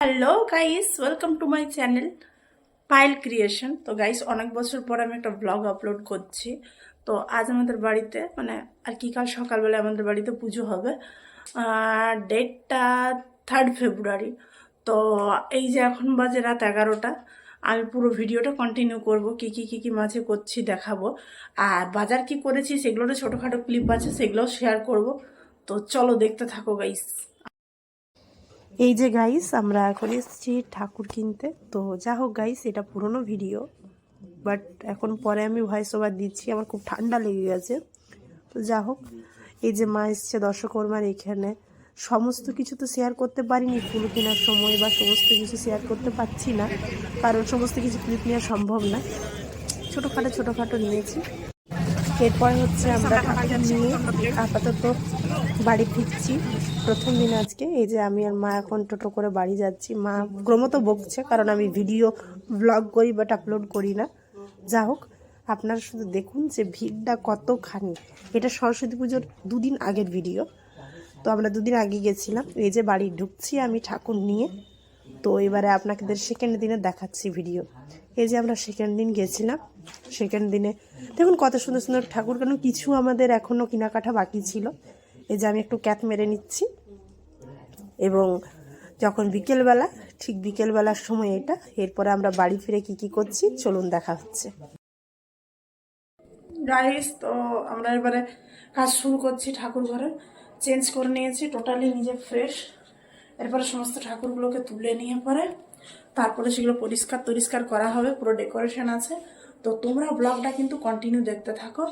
Hello guys, welcome to my channel pile creation. তো guys, অনেক বছর পর আমি একটা ব্লগ আপলোড করছি। তো আজ আমাদের বাড়িতে আর কি কাল সকালবেলা আমাদের বাড়িতে পুজো হবে। ডেটটা 3rd ফেব্রুয়ারি। তো এই যে এখন বাজে রাত 11টা। আমি পুরো ভিডিওটা কন্টিনিউ করব, কি মাঝে করছি দেখাবো। আর বাজার কি করেছি সেগুলোরও ছোটোখাটো ক্লিপ আছে, সেগুলোও শেয়ার করব। তো চলো দেখতে থাকো গাইস। এই যে গাইস, আমরা এখন এসেছি ঠাকুর কিনতে। তো যা হোক গাইস, এটা পুরনো ভিডিও, বাট এখন পরে আমি ভয়েস ওভার দিচ্ছি, আমার খুব ঠান্ডা লেগে গেছে। তো যা হোক, এই যে মা এসছে দর্শকর্মার এখানে। সমস্ত কিছু তো শেয়ার করতে পারিনি ফুল কেনার সময়, বা সমস্ত কিছু শেয়ার করতে পারছি না, কারণ সমস্ত কিছু ক্লিপ নেওয়া সম্ভব না। ছোটোখাটো নিয়েছি। এরপরে হচ্ছে আমরা ঠাকুর নিয়ে আপাতত বাড়ি ফিরছি। প্রথম দিন আজকে। এই যে আমি আর মা এখন টোটো করে বাড়ি যাচ্ছি। মা ক্রমত বকছে, কারণ আমি ভিডিও ব্লগ করি বাট আপলোড করি না। যা হোক, আপনারা শুধু দেখুন যে ভিড়টা কতখানি। এটা সরস্বতী পুজোর 2 দিন আগের ভিডিও। তো আমরা 2 দিন আগে গেছিলাম। এই যে বাড়ি ঢুকছি আমি ঠাকুর নিয়ে। তো এবারে আপনাদের সেকেন্ড দিনে দেখাচ্ছি ভিডিও। এই যে আমরা সেকেন্ড দিন গেছিলাম। সেকেন্ড দিনে দেখুন কত সুন্দর সুন্দর ঠাকুর, কেন কিছু আমাদের এখনও কেনাকাটা বাকি ছিল। এই যে আমি একটু ক্যাপ মেরে নিচ্ছি। এবং যখন বিকেলবেলা, ঠিক বিকেলবেলার সময় এটা। এরপরে আমরা বাড়ি ফিরে কি করছি চলুন দেখা হচ্ছে। গাইস, তো আমরা এবারে কাজ শুরু করছি। ঠাকুর ঘরে চেঞ্জ করে নিয়েছি, টোটালি নিজে ফ্রেশ। এরপরে সমস্ত ঠাকুরগুলোকে তুলে নিয়ে পরে তারপরে সেগুলো পরিষ্কার করা হবে, পুরো ডেকোরেশন আছে। তো তোমরা ব্লগটা কিন্তু কন্টিনিউ দেখতে থাকো।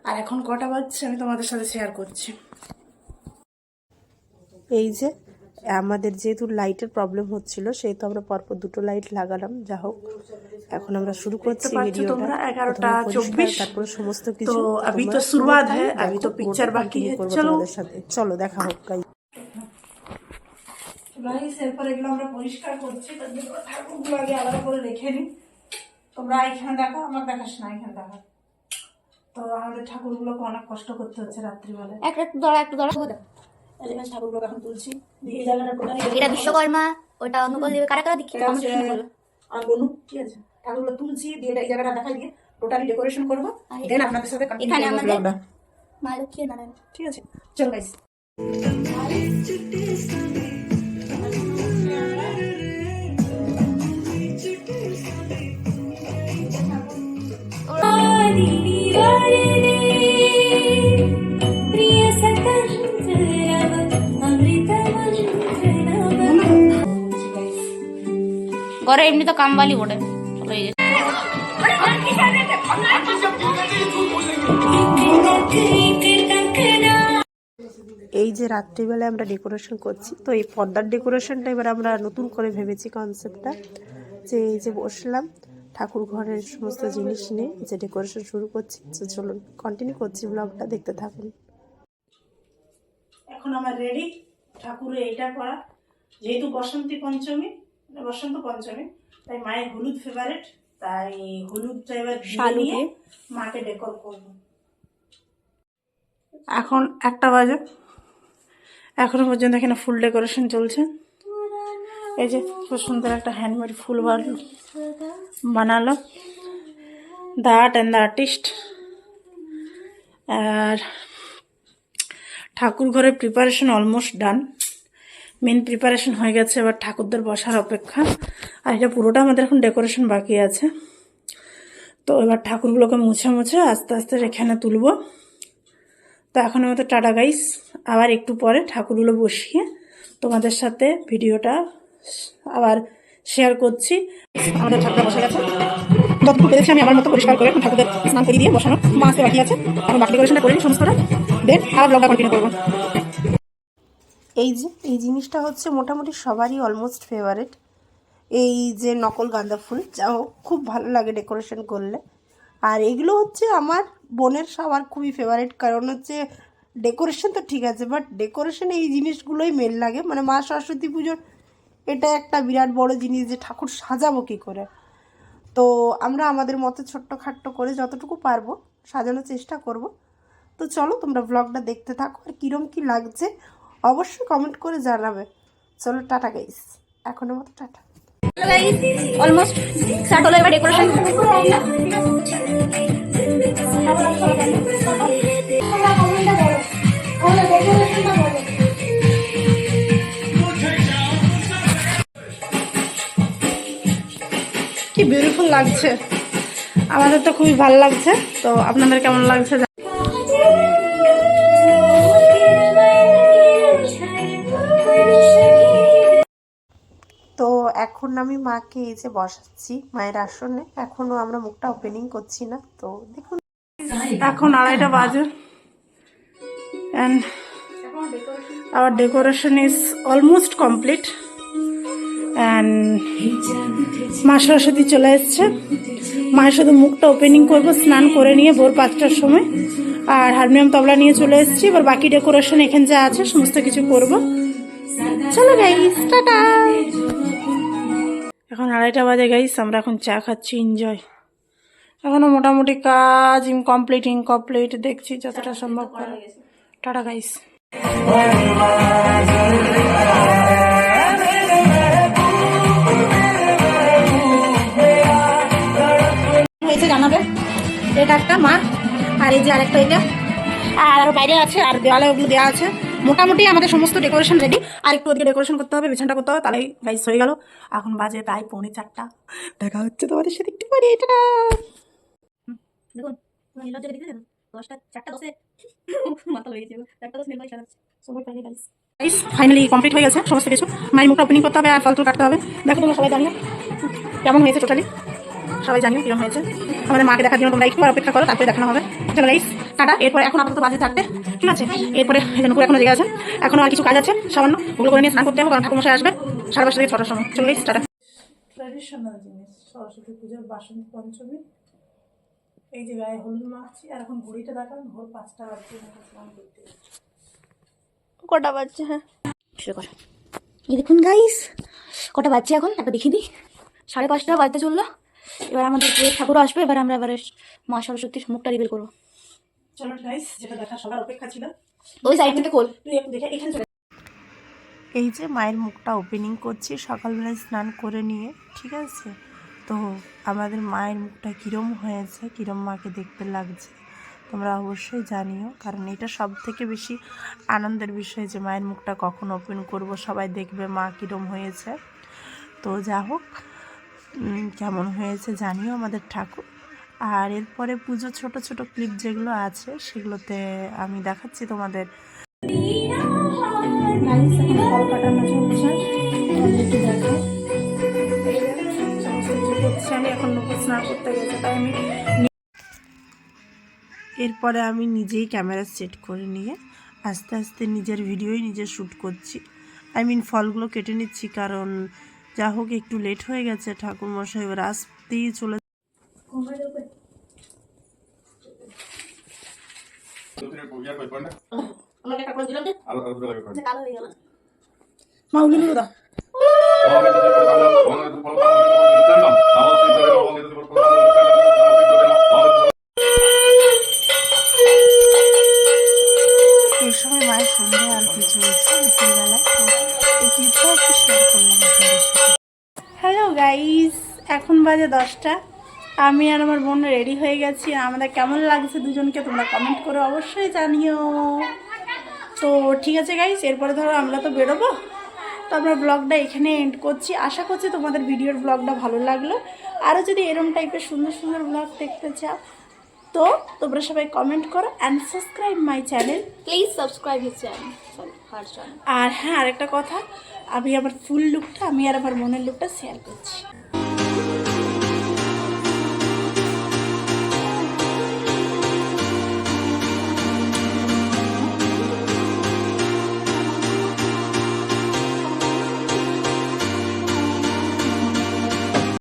আর এখন কটা বাজছে আমি তোমাদের সাথে শেয়ার করছি। এই যে আমাদের যেহেতু লাইটের প্রবলেম হচ্ছিল, সেহেতু আমরা পরপর 2টো লাইট লাগালাম। যা হোক, এখন আমরা শুরু করছি ভিডিওটা। 11:24 তারপরে সমস্ত কিছু তো अभी तो शुरुआत है, अभी तो पिक्चर बाकी है। चलो তোমাদের সাথে চলো দেখা হোক গাইস। এরপর এগুলো আমরা পরিষ্কার করছি। ঠাকুরগুলো আগে আলাদা করে রেখে নিই। তোমরা এখানে দেখো, আমার দেখাস না, এখানে দেখো। তো আমাদের ঠাকুরগুলোকে অনেক কষ্ট করতে হচ্ছে রাত্রিবেলা। একটু দাঁড়া ঠাকুরগুলোকে এখন তুলছি। এই জায়গাটা এটা বিশ্বকর্মা, ওটা অনুকূল দেবে। কারা দীক্ষিত আর বনু, ঠিক আছে। ঠাকুরগুলো তুলছি দিয়ে এই জায়গাটা দেখাই দিয়ে টোটালি ডেকোরেশন করবো। দেন আপনাদের সাথে এখানে আমাদের মা লক্ষ্মী নারায়ণ। ঠিক আছে, চলো গাইস। ঘরে এমনি তো কামবালি ওঠে। এই যে রাত্রিবেলায় আমরা ডেকোরেশন করছি। তো এই পর্দার ডেকোরেশনটা এবার আমরা নতুন করে ভেবেছি কনসেপ্টটা, যে এই যে বসলাম ঠাকুর ঘরের সমস্ত জিনিস নিয়ে যে ডেকোরেশন শুরু করছি। তো চলুন কন্টিনিউ করছি, ব্লগটা দেখতে থাকুন। এখন আমার রেডি ঠাকুরের এইটা করা, যেহেতু বসন্ত পঞ্চমী, তাই মায়ের হলুদ ফেভারিট, তাই হলুদটা এবার নিয়ে মাকে ডেকোর করবো। এখন 1টা বাজে, এখনো পর্যন্ত এখানে ফুল ডেকোরেশন চলছে। এই যে খুব সুন্দর একটা হ্যান্ডমেড ফুল বানালো the art and the artist. আর ঠাকুর ঘরের preparation almost done, main preparation হয়ে গেছে, এবার ঠাকুরদের বসার অপেক্ষা। আর এটা পুরোটা আমাদের এখন ডেকোরেশন বাকি আছে। তো এবার ঠাকুরগুলোকে মুছে আস্তে আস্তে এখানে তুলবো। তো এখন আমাদের টাটা গাইস, আবার একটু পরে ঠাকুরগুলো বসিয়ে তোমাদের সাথে ভিডিওটা আবার শেয়ার করছি। আমাদের ঠাকুর বসে গেছে, যতটুকু পেরেছি আমি আমার মতো পরিষ্কার করে ঠাকুরদের স্নান করে দিয়ে বসানো মাছতে বাকি আছে। এখন বাকি ডেকোরেশনটা করে সমস্তটা দেন আবার ব্লগটা কন্টিনিউ করবো। এই যে এই জিনিসটা হচ্ছে মোটামুটি সবারই অলমোস্ট ফেভারিট, এই যে নকল গাঁদা ফুল। যা হোক, খুব ভালো লাগে ডেকোরেশন করলে। আর এগুলো হচ্ছে আমার বোনের সবার খুবই ফেভারিট, কারণ হচ্ছে ডেকোরেশন তো ঠিক আছে, বাট ডেকোরেশনে এই জিনিসগুলোই মেল লাগে। মানে মা সরস্বতী পুজোর এটা একটা বিরাট বড় জিনিস, যে ঠাকুর সাজাবো কী করে। তো আমরা আমাদের মতো ছোট্টখাট্টো করে যতটুকু পারবো সাজানোর চেষ্টা করব। তো চলো তোমরা ব্লগটা দেখতে থাকো, আর কীরকম কী লাগছে অবশ্যই কমেন্ট করে জানাবে। চলো টাটা গাইস। এখনের মতো টাটা। অলমোস্ট স্টার্ট হলো এবার ডেকোরেশন। কি বিউটিফুল লাগছে, আমাদের তো খুবই ভালো লাগছে। তো আপনাদের কেমন লাগছে? তো এখন আমি মাকে এই যে বসাচ্ছি মায়ের আসনে, এখনো আমরা মুখটা ওপেনিং করছি না। তো দেখুন এখন 2:30 বাজে and our decoration is almost complete and মা সরস্বতী চলে এসছে। মায়ের শুধু মুখটা ওপেনিং করবো স্নান করে নিয়ে ভোর 5টার সময়, আর হারমোনিয়াম তবলা নিয়ে চলে এসেছি। এবার বাকি ডেকোরেশন এখানে যা আছে সমস্ত কিছু করব। চলো গাইস, টাটা। এখন 2:30 বাজে গাইস, আমরা এখন চা খাচ্ছি, এনজয়। এখনো মোটামুটি কাজ ইনকমপ্লিট দেখছি যতটা সম্ভব করে। Tata guys. হয়েছে জানাবে। এটা একটা মা, আর এই যে আরেকটা এটা, আর আরো বাইরে আছে, আর দেওয়ালে ওগুলো দেওয়া আছে। মোটামুটি আমাদের সমস্ত ডেকোরেশন রেডি। আর একটু ওদিকে ডেকোরেশন করতে হবে, বিছানাটা করতে হবে, তাহলেই গাইস হয়ে গেল। এখন বাজে প্রায় 3:45। দেখা হচ্ছে তোমাদের সাথে একটু পরে। টাটা। দেখুন লজ্জা দেখে 10টা 4টা 10-এ মাথা হয়ে গেছে। 4টা 10 মিনিট সারা সময় পাইনি গাইস। গাইস ফাইনালি কমপ্লিট হয়ে গেছে সমস্ত কিছু। মায়ের মুখটা ওপেনিং করতে হবে আর ফালতু কাটতে হবে। দেখো তোমরা সবাই জানিও কেমন হয়েছে, টোটালি সবাই জানিও কিরকম হয়েছে। আমাদের মাকে দেখার জন্য তোমরা একটু অপেক্ষা করো, তারপরে দেখানো হবে। চলো গাইস, টাটা। এরপরে এখন আপাতত বাজে 4টে, ঠিক আছে? এরপরে নুপুর এখনো জেগে আছে, এখনো আর কিছু কাজ আছে সামান্য, ওগুলো করে নিয়ে স্নান করতে হবে, কারণ ঠাকুরমশাই আসবে 5:30 থেকে 6টার সময়। চলো গাইস, টাটা। ট্র্যাডিশনাল জিনিস, সরস্বতী পুজোর বাসন্তী পঞ্চমী। এই যে গায়ে হলুদ মাখছি, আর এখন ঘড়িটা দেখান ভোর 5টা বাজছে। স্নান করতে কটা বাজছে? হ্যাঁ শুরু কর। এই দেখুন গাইস কটা বাজছে এখন, একটা দেখিয়ে দিই। 5:30 বাজতে চললো। এবার আমাদের যে ঠাকুর আসবে, এবার আমরা এবারে মা সরস্বতীর মুখটা রিভিল করবো। চলো গাইস, যেটা দেখা সবার অপেক্ষা ছিল, ওই সাইড থেকে খোল। তুই একটু দেখে এখানে চলে। এই যে মায়ের মুখটা ওপেনিং করছি সকালবেলায় স্নান করে নিয়ে, ঠিক আছে? তো আমাদের মায়ের মুখটা কীরম হয়েছে, কীরম মাকে দেখতে লাগছে তোমরা অবশ্যই জানিও, কারণ এটা সব থেকে বেশি আনন্দের বিষয় যে মায়ের মুখটা কখন ওপেন করব, সবাই দেখবে মা কীরম হয়েছে। তো যা হোক, কেমন হয়েছে জানিও আমাদের ঠাকুর। আর এরপরে পুজো ছোট ছোট ক্লিপ যেগুলো আছে সেগুলোতে আমি দেখাচ্ছি তোমাদের। ফল কাটানো চলছে, একটু দেখো। আমি এখন নৌকো স্নান করতে গেছে, তাই আমি এরপরে আমি নিজেই ক্যামেরা সেট করে নিয়ে আস্তে আস্তে নিজের ভিডিওই নিজে শ্যুট করছি। ফলগুলো কেটে নিচ্ছি, কারণ যা হোক একটু লেট হয়ে গেছে। ঠাকুরমশাই এবার আসতেই চলে। মাউলিনি দাও। এই সময় মায়ের সন্ধ্যে আর কি চলছে বিকেলবেলায়, তো এই ক্লিপটা একটু শেয়ার করলাম আপনাদের সাথে। হ্যালো গাইস, এখন বাজে 10টা। আমি আর আমার বোন রেডি হয়ে গেছি। আমাদের কেমন লাগছে দুজনকে তোমরা কমেন্ট করে অবশ্যই জানিও। তো ঠিক আছে গাইস, এরপরে ধরো আমরা তো বেরোবো। তো আমরা ব্লগটা এখানে এন্ড করছি। আশা করছি তোমাদের ভিডিওর ব্লগটা ভালো লাগলো। আরও যদি এরম টাইপের সুন্দর সুন্দর ব্লগ দেখতে চাও তো তোমরা সবাই কমেন্ট করো and subscribe my channel. Please subscribe his channel. আর হ্যাঁ, আরেকটা কথা, আমি আমার ফুল লুকটা আমি আর আমার মনের লুকটা শেয়ার করছি।